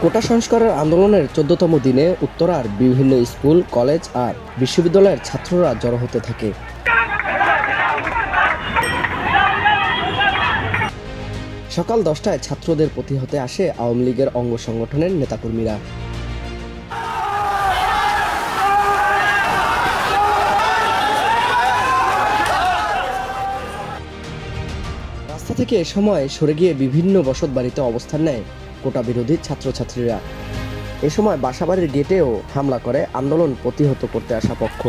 কোটা সংস্কারের আন্দোলনের 14তম দিনে উত্তরার বিভিন্ন স্কুল, কলেজ আর বিশ্ববিদ্যালয়ের ছাত্ররা জড়ো হতে থাকে। সকাল 10টায় ছাত্রদের প্রতিহতে আসে আওয়ামী লীগের অঙ্গ সংগঠনের নেতাকর্মীরা। রাস্তা থেকে এ সময় সরে গিয়ে বিভিন্ন বসতবাড়িতে অবস্থান নেয় কোটা বিরোধী ছাত্রছাত্রীরা। এ সময় বাসাবাড়ির গেটেও হামলা করে আন্দোলন প্রতিহত করতে আসা পক্ষ।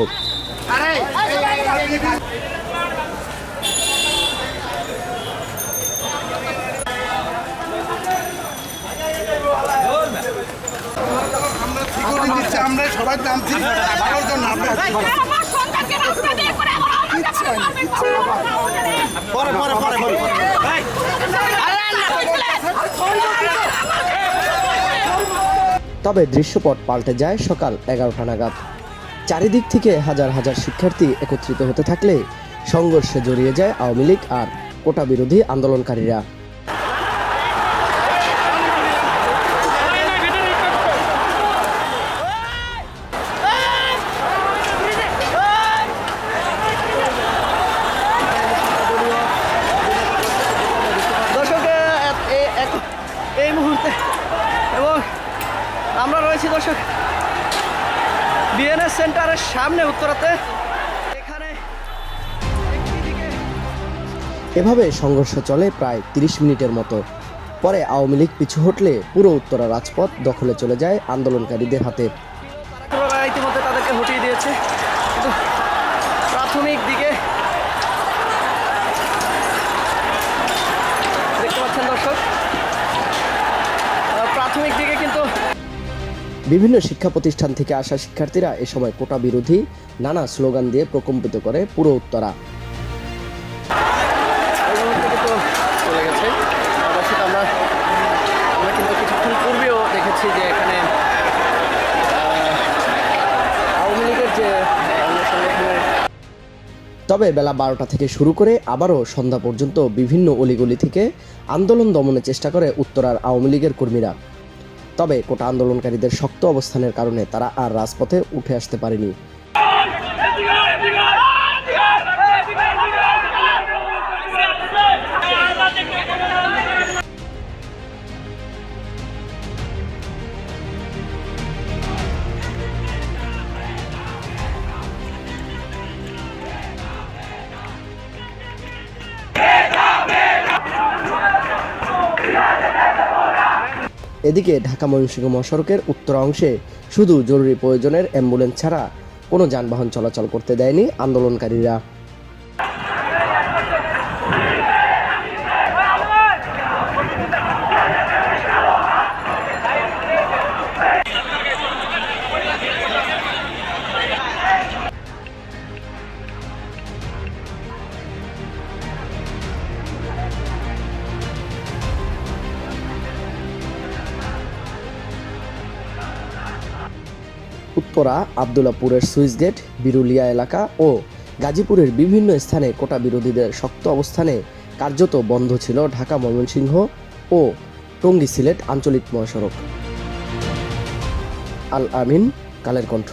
তবে দৃশ্যপট পাল্টে যায় সকাল 11টা নাগাদ। চারিদিক থেকে হাজার হাজার শিক্ষার্থী একত্রিত হতে থাকলে সংঘর্ষে জড়িয়ে যায় আওয়ামী লীগ আর কোটা বিরোধী আন্দোলনকারীরা। এই মুহূর্তে এবং আমরা রয়েছি দর্শক বিএনএস সেন্টারের সামনে উত্তরাতে। এভাবে সংঘর্ষ চলে প্রায় 30 মিনিটের মতো। পরে আওয়ামী লীগ পিছু হটলে পুরো উত্তরা রাজপথ দখলে চলে যায় আন্দোলনকারীদের হাতে। ইতিমধ্যে তাদেরকে হটিয়ে দিয়েছে, কিন্তু প্রাথমিক দিকে দেখতে পাচ্ছেন দর্শক, প্রাথমিক দিকে কিন্তু বিভিন্ন শিক্ষা প্রতিষ্ঠান থেকে আসা শিক্ষার্থীরা এ সময় কোটা বিরোধী নানা স্লোগান দিয়ে প্রকম্পিত করে পুরো উত্তরা। চলে গেছে আমরা কিন্তু কিছুক্ষণ পূর্বেও দেখেছি যে এখানে আওয়ামী লীগের যে সংগঠনের। তবে বেলা 12টা থেকে শুরু করে আবারও সন্ধ্যা পর্যন্ত বিভিন্ন অলিগলি থেকে আন্দোলন দমনের চেষ্টা করে উত্তরার আওয়ামী লীগের কর্মীরা। তবে কোটা আন্দোলনকারীদের শক্ত অবস্থানের কারণে তারা আর রাজপথে উঠে আসতে পারেনি। এদিকে ঢাকা ময়মনসিংহ মহাসড়কের উত্তর অংশে শুধু জরুরি প্রয়োজনের অ্যাম্বুলেন্স ছাড়া কোনো যানবাহন চলাচল করতে দেয়নি আন্দোলনকারীরা। উত্তরা, আবদুল্লাপুরের সুইচ গেট, বিরুলিয়া এলাকা ও গাজীপুরের বিভিন্ন স্থানে কোটা বিরোধীদের শক্ত অবস্থানে কার্যত বন্ধ ছিল ঢাকা ময়মনসিংহ ও টঙ্গী সিলেট আঞ্চলিক মহাসড়ক। আল আমিন, কালের কণ্ঠ।